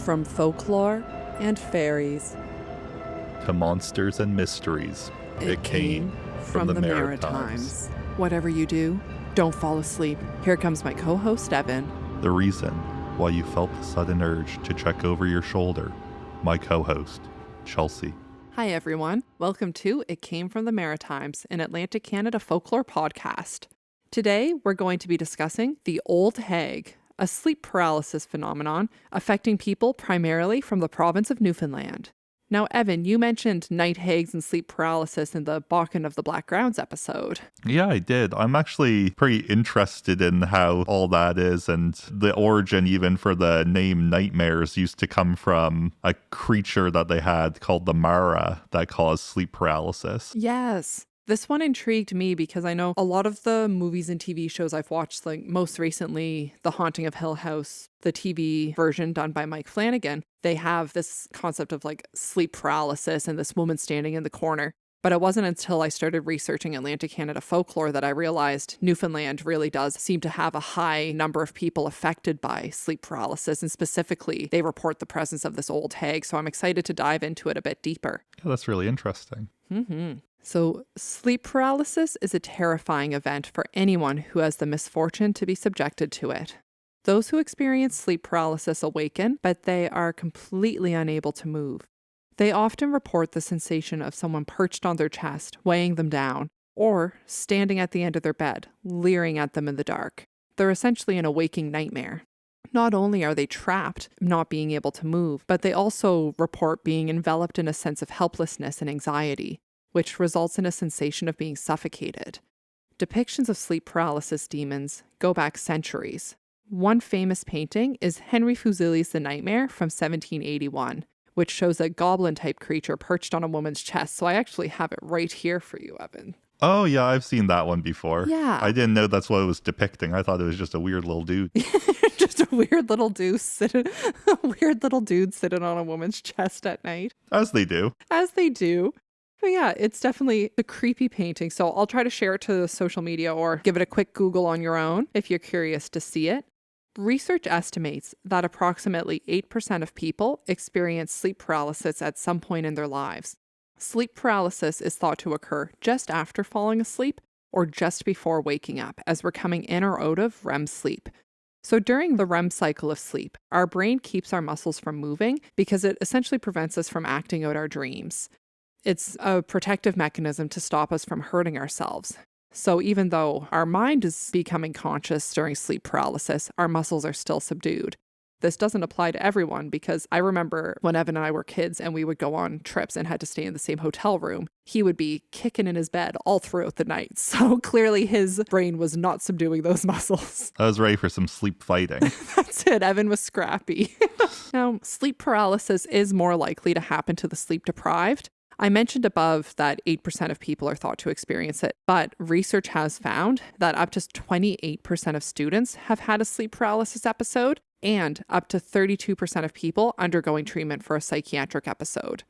From folklore and fairies to monsters and mysteries, it came from the Maritimes. Whatever you do, don't fall asleep. Here comes my co-host, Evan. The reason why you felt the sudden urge to check over your shoulder, my co-host, Chelsea. Hi, everyone. Welcome to It Came From The Maritimes, an Atlantic Canada folklore podcast. Today, we're going to be discussing the Old Hag, a sleep paralysis phenomenon affecting people primarily from the province of Newfoundland. Now, Evan, you mentioned night hags and sleep paralysis in the Bakken of the Black Grounds episode. Yeah, I did. I'm actually pretty interested in how all that is, and the origin even for the name nightmares used to come from a creature that they had called the Mara that caused sleep paralysis. Yes. This one intrigued me because I know a lot of the movies and TV shows I've watched, like most recently, The Haunting of Hill House, the TV version done by Mike Flanagan, they have this concept of like sleep paralysis and this woman standing in the corner. But it wasn't until I started researching Atlantic Canada folklore that I realized Newfoundland really does seem to have a high number of people affected by sleep paralysis. And specifically, they report the presence of this old hag. So I'm excited to dive into it a bit deeper. Yeah, that's really interesting. So sleep paralysis is a terrifying event for anyone who has the misfortune to be subjected to it. Those who experience sleep paralysis awaken, but they are completely unable to move. They often report the sensation of someone perched on their chest, weighing them down, or standing at the end of their bed, leering at them in the dark. They're essentially in a waking nightmare. Not only are they trapped, not being able to move, but they also report being enveloped in a sense of helplessness and anxiety, which results in a sensation of being suffocated. Depictions of sleep paralysis demons go back centuries. One famous painting is Henry Fuseli's The Nightmare from 1781, which shows a goblin-type creature perched on a woman's chest. So I actually have it right here for you, Evan. Oh, yeah, I've seen that one before. Yeah. I didn't know that's what it was depicting. I thought it was just a weird little dude. Just a weird little dude sitting on a woman's chest at night. As they do. As they do. But yeah, it's definitely a creepy painting. So I'll try to share it to social media or give it a quick Google on your own if you're curious to see it. Research estimates that approximately 8% of people experience sleep paralysis at some point in their lives. Sleep paralysis is thought to occur just after falling asleep or just before waking up, as we're coming in or out of REM sleep. So during the REM cycle of sleep, our brain keeps our muscles from moving because it essentially prevents us from acting out our dreams. It's a protective mechanism to stop us from hurting ourselves. So even though our mind is becoming conscious during sleep paralysis, our muscles are still subdued. This doesn't apply to everyone because I remember when Evan and I were kids and we would go on trips and had to stay in the same hotel room, he would be kicking in his bed all throughout the night. So clearly his brain was not subduing those muscles. I was ready for some sleep fighting. That's it. Evan was scrappy. Now, sleep paralysis is more likely to happen to the sleep deprived. I mentioned above that 8% of people are thought to experience it, but research has found that up to 28% of students have had a sleep paralysis episode, and up to 32% of people undergoing treatment for a psychiatric episode.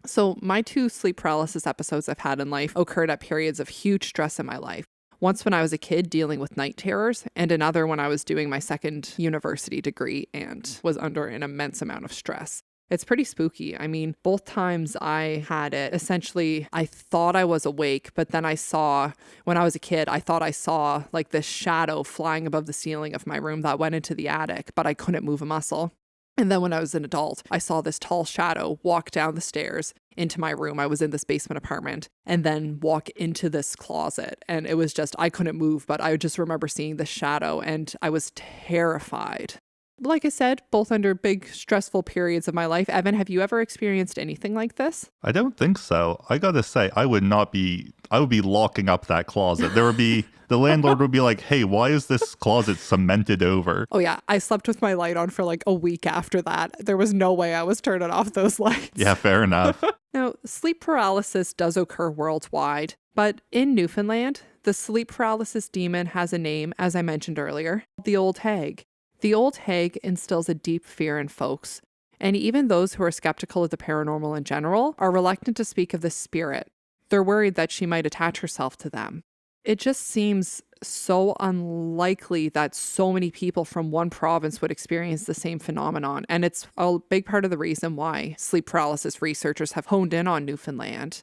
So my 2 sleep paralysis episodes I've had in life occurred at periods of huge stress in my life. Once when I was a kid dealing with night terrors, and another when I was doing my second university degree and was under an immense amount of stress. It's pretty spooky. I mean, both times I had it, essentially, I thought I was awake, but then when I was a kid, I thought I saw like this shadow flying above the ceiling of my room that went into the attic, but I couldn't move a muscle. And then when I was an adult, I saw this tall shadow walk down the stairs into my room. I was in this basement apartment and then walk into this closet. And it was just, I couldn't move, but I just remember seeing the shadow and I was terrified. Like I said, both under big stressful periods of my life. Evan, have you ever experienced anything like this? I don't think so. I gotta say, I would be locking up that closet. The landlord would be like, hey, why is this closet cemented over? Oh yeah, I slept with my light on for like a week after that. There was no way I was turning off those lights. Yeah, fair enough. Now, sleep paralysis does occur worldwide, but in Newfoundland, the sleep paralysis demon has a name, as I mentioned earlier, the Old Hag. The Old Hag instills a deep fear in folks, and even those who are skeptical of the paranormal in general are reluctant to speak of this spirit. They're worried that she might attach herself to them. It just seems so unlikely that so many people from one province would experience the same phenomenon. And it's a big part of the reason why sleep paralysis researchers have honed in on Newfoundland.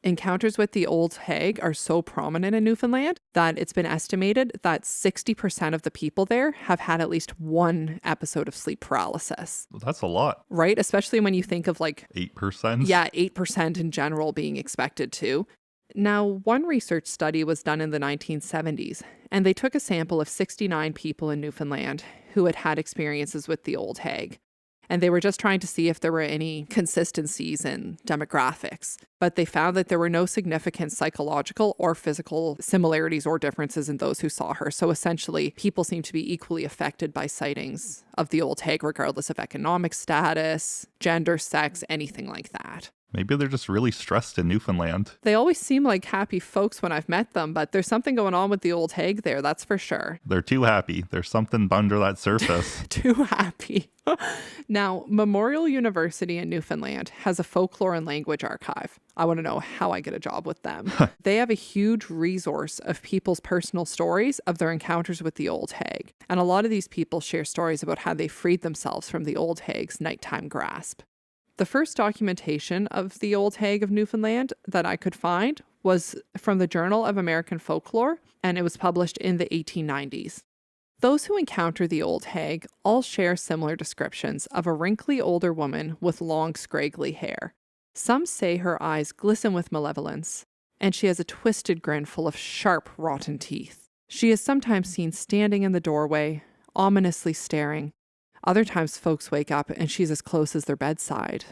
Encounters with the Old Hag are so prominent in Newfoundland that it's been estimated that 60% of the people there have had at least one episode of sleep paralysis. Well, that's a lot. Right? Especially when you think of 8%? Yeah, 8% in general being expected to. Now, one research study was done in the 1970s, and they took a sample of 69 people in Newfoundland who had had experiences with the Old Hag. And they were just trying to see if there were any consistencies in demographics. But they found that there were no significant psychological or physical similarities or differences in those who saw her. So essentially, people seem to be equally affected by sightings of the Old Hag, regardless of economic status, gender, sex, anything like that. Maybe they're just really stressed in Newfoundland. They always seem like happy folks when I've met them, but there's something going on with the Old Hag there, that's for sure. They're too happy. There's something under that surface. Too happy. Now, Memorial University in Newfoundland has a folklore and language archive. I want to know how I get a job with them. They have a huge resource of people's personal stories of their encounters with the Old Hag. And a lot of these people share stories about how they freed themselves from the Old Hag's nighttime grasp. The first documentation of the Old Hag of Newfoundland that I could find was from the Journal of American Folklore, and it was published in the 1890s. Those who encounter the Old Hag all share similar descriptions of a wrinkly older woman with long, scraggly hair. Some say her eyes glisten with malevolence, and she has a twisted grin full of sharp, rotten teeth. She is sometimes seen standing in the doorway, ominously staring. Other times folks wake up and she's as close as their bedside.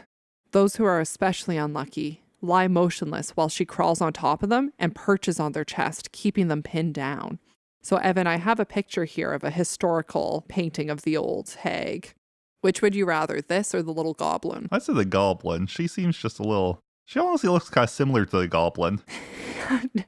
Those who are especially unlucky lie motionless while she crawls on top of them and perches on their chest, keeping them pinned down. So Evan, I have a picture here of a historical painting of the Old Hag. Which would you rather, this or the little goblin? I'd say the goblin. She seems just a little... She honestly looks kind of similar to the goblin.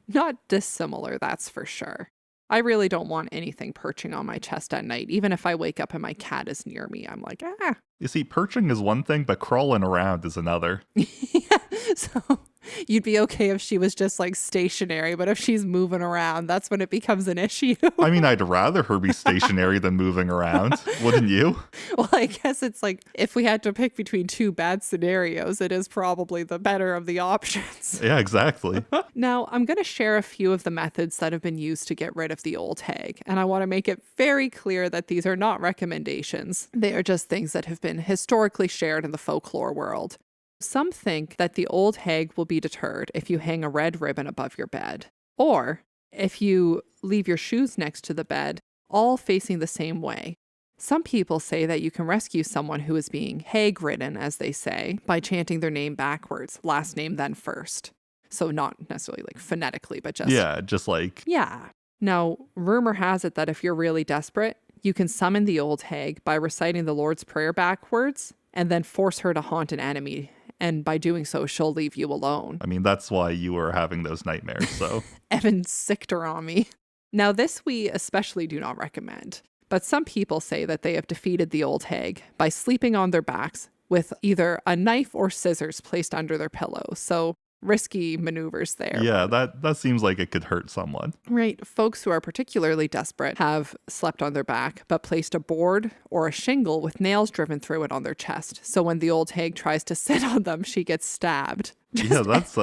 Not dissimilar, that's for sure. I really don't want anything perching on my chest at night. Even if I wake up and my cat is near me, I'm like, ah. You see, perching is one thing, but crawling around is another. Yeah, so you'd be okay if she was just stationary, but if she's moving around, that's when it becomes an issue. I mean, I'd rather her be stationary than moving around, wouldn't you? Well, I guess it's if we had to pick between two bad scenarios, it is probably the better of the options. Yeah, exactly. Now, I'm going to share a few of the methods that have been used to get rid of the Old Hag, and I want to make it very clear that these are not recommendations. They are just things that have been historically shared in the folklore world. Some think that the Old Hag will be deterred if you hang a red ribbon above your bed, or if you leave your shoes next to the bed, all facing the same way. Some people say that you can rescue someone who is being hag-ridden, as they say, by chanting their name backwards, last name then first. So not necessarily phonetically, but just... Yeah, just Yeah. Now, rumor has it that if you're really desperate, you can summon the Old Hag by reciting the Lord's Prayer backwards and then force her to haunt an enemy. And by doing so, she'll leave you alone. I mean, that's why you were having those nightmares, so... Evan sicked her on me. Now, this we especially do not recommend. But some people say that they have defeated the Old Hag by sleeping on their backs with either a knife or scissors placed under their pillows. So risky maneuvers there. Yeah, that seems like it could hurt someone. Right. Folks who are particularly desperate have slept on their back, but placed a board or a shingle with nails driven through it on their chest. So when the Old Hag tries to sit on them, she gets stabbed. Yeah, that's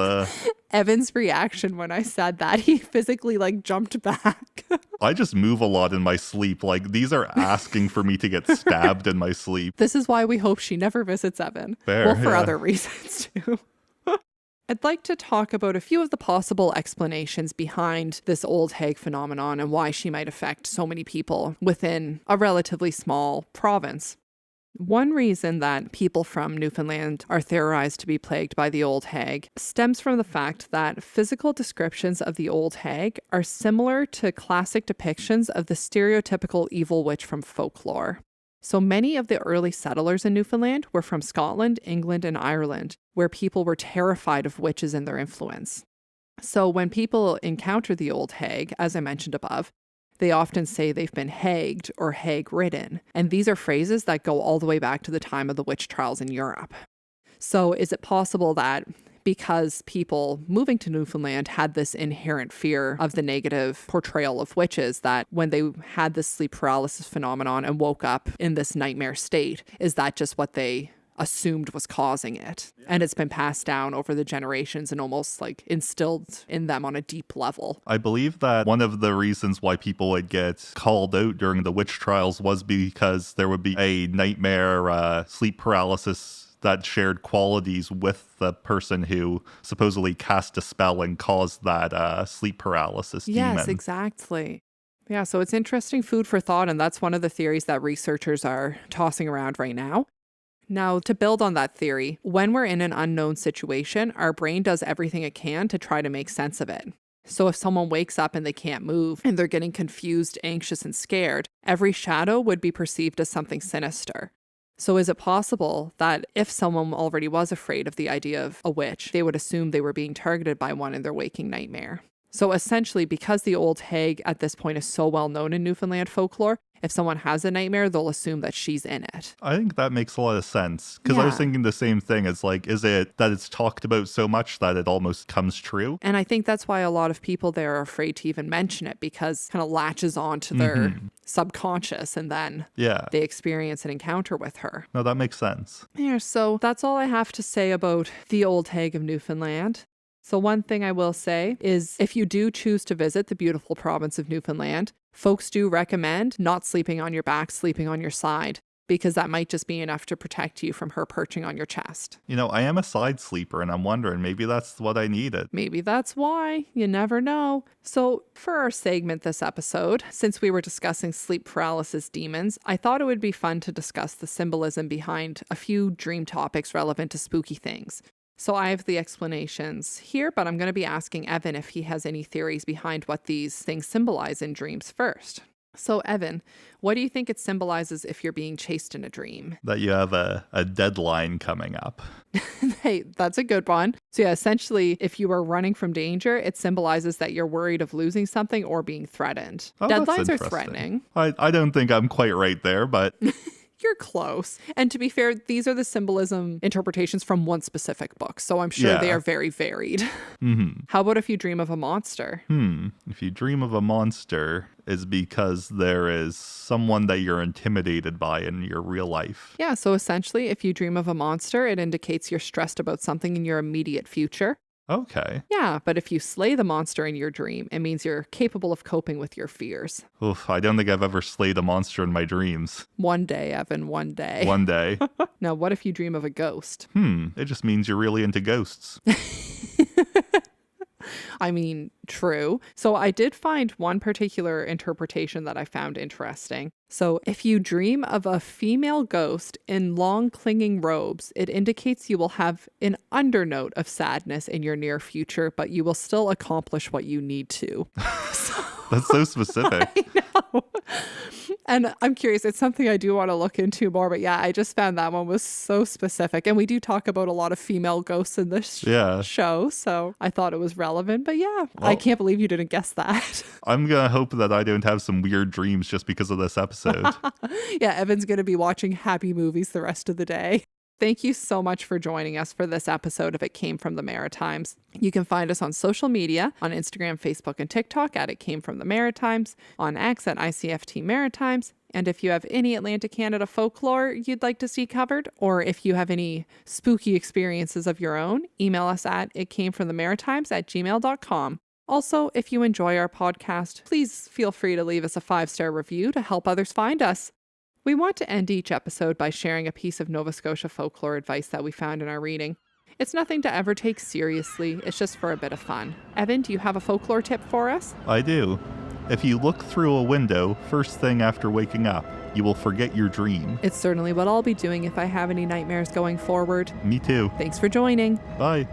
Evan's reaction when I said that, he physically jumped back. I just move a lot in my sleep. These are asking for me to get stabbed in my sleep. This is why we hope she never visits Evan. Fair, well, for yeah. other reasons too. I'd like to talk about a few of the possible explanations behind this Old Hag phenomenon and why she might affect so many people within a relatively small province. One reason that people from Newfoundland are theorized to be plagued by the Old Hag stems from the fact that physical descriptions of the Old Hag are similar to classic depictions of the stereotypical evil witch from folklore. So many of the early settlers in Newfoundland were from Scotland, England, and Ireland, where people were terrified of witches and their influence. So when people encounter the Old Hag, as I mentioned above, they often say they've been hagged or hag-ridden, and these are phrases that go all the way back to the time of the witch trials in Europe. So is it possible that because people moving to Newfoundland had this inherent fear of the negative portrayal of witches, that when they had this sleep paralysis phenomenon and woke up in this nightmare state, is that just what they assumed was causing it? And it's been passed down over the generations and almost like instilled in them on a deep level. I believe that one of the reasons why people would get called out during the witch trials was because there would be a nightmare sleep paralysis that shared qualities with the person who supposedly cast a spell and caused that sleep paralysis demon. Yes, exactly. Yeah, so it's interesting food for thought, and that's one of the theories that researchers are tossing around right now. Now, to build on that theory, when we're in an unknown situation, our brain does everything it can to try to make sense of it. So if someone wakes up and they can't move and they're getting confused, anxious, and scared, every shadow would be perceived as something sinister. So is it possible that if someone already was afraid of the idea of a witch, they would assume they were being targeted by one in their waking nightmare? So essentially, because the old hag at this point is so well known in Newfoundland folklore, if someone has a nightmare, they'll assume that she's in it. I think that makes a lot of sense. Because I was thinking the same thing. It's like, is it that it's talked about so much that it almost comes true? And I think that's why a lot of people there are afraid to even mention it, because it kind of latches on to their subconscious, and then they experience an encounter with her. No, that makes sense. Yeah, so that's all I have to say about the Old Hag of Newfoundland. So one thing I will say is, if you do choose to visit the beautiful province of Newfoundland, folks do recommend not sleeping on your back, sleeping on your side, because that might just be enough to protect you from her perching on your chest. You know, I am a side sleeper, and I'm wondering, maybe that's what I needed. Maybe that's why. You never know. So for our segment this episode, since we were discussing sleep paralysis demons, I thought it would be fun to discuss the symbolism behind a few dream topics relevant to spooky things. So I have the explanations here, but I'm going to be asking Evan if he has any theories behind what these things symbolize in dreams first. So Evan, what do you think it symbolizes if you're being chased in a dream? That you have a deadline coming up. Hey, that's a good one. So yeah, essentially, if you are running from danger, it symbolizes that you're worried of losing something or being threatened. Oh, Deadlines are threatening. I don't think I'm quite right there, but... You're close. And to be fair, these are the symbolism interpretations from one specific book, so I'm sure they are very varied. How about if you dream of a monster? If you dream of a monster, is because there is someone that you're intimidated by in your real life. Yeah, so essentially, if you dream of a monster, it indicates you're stressed about something in your immediate future. Okay. Yeah, but if you slay the monster in your dream, it means you're capable of coping with your fears. Oof, I don't think I've ever slayed a monster in my dreams. One day, Evan, one day. One day. Now, what if you dream of a ghost? It just means you're really into ghosts. I mean, true. So I did find one particular interpretation that I found interesting. So if you dream of a female ghost in long clinging robes, it indicates you will have an undernote of sadness in your near future, but you will still accomplish what you need to. That's so specific. I know. And I'm curious, it's something I do want to look into more, but yeah, I just found that one was so specific. And we do talk about a lot of female ghosts in this show, so I thought it was relevant. But yeah, well, I can't believe you didn't guess that. I'm going to hope that I don't have some weird dreams just because of this episode. Yeah, Evan's going to be watching happy movies the rest of the day. Thank you so much for joining us for this episode of It Came From The Maritimes. You can find us on social media, on Instagram, Facebook, and TikTok at It Came From The Maritimes, on X at ICFT Maritimes. And if you have any Atlantic Canada folklore you'd like to see covered, or if you have any spooky experiences of your own, email us at itcamefromthemaritimes@gmail.com. Also, if you enjoy our podcast, please feel free to leave us a 5-star review to help others find us. We want to end each episode by sharing a piece of Nova Scotia folklore advice that we found in our reading. It's nothing to ever take seriously, it's just for a bit of fun. Evan, do you have a folklore tip for us? I do. If you look through a window first thing after waking up, you will forget your dream. It's certainly what I'll be doing if I have any nightmares going forward. Me too. Thanks for joining. Bye.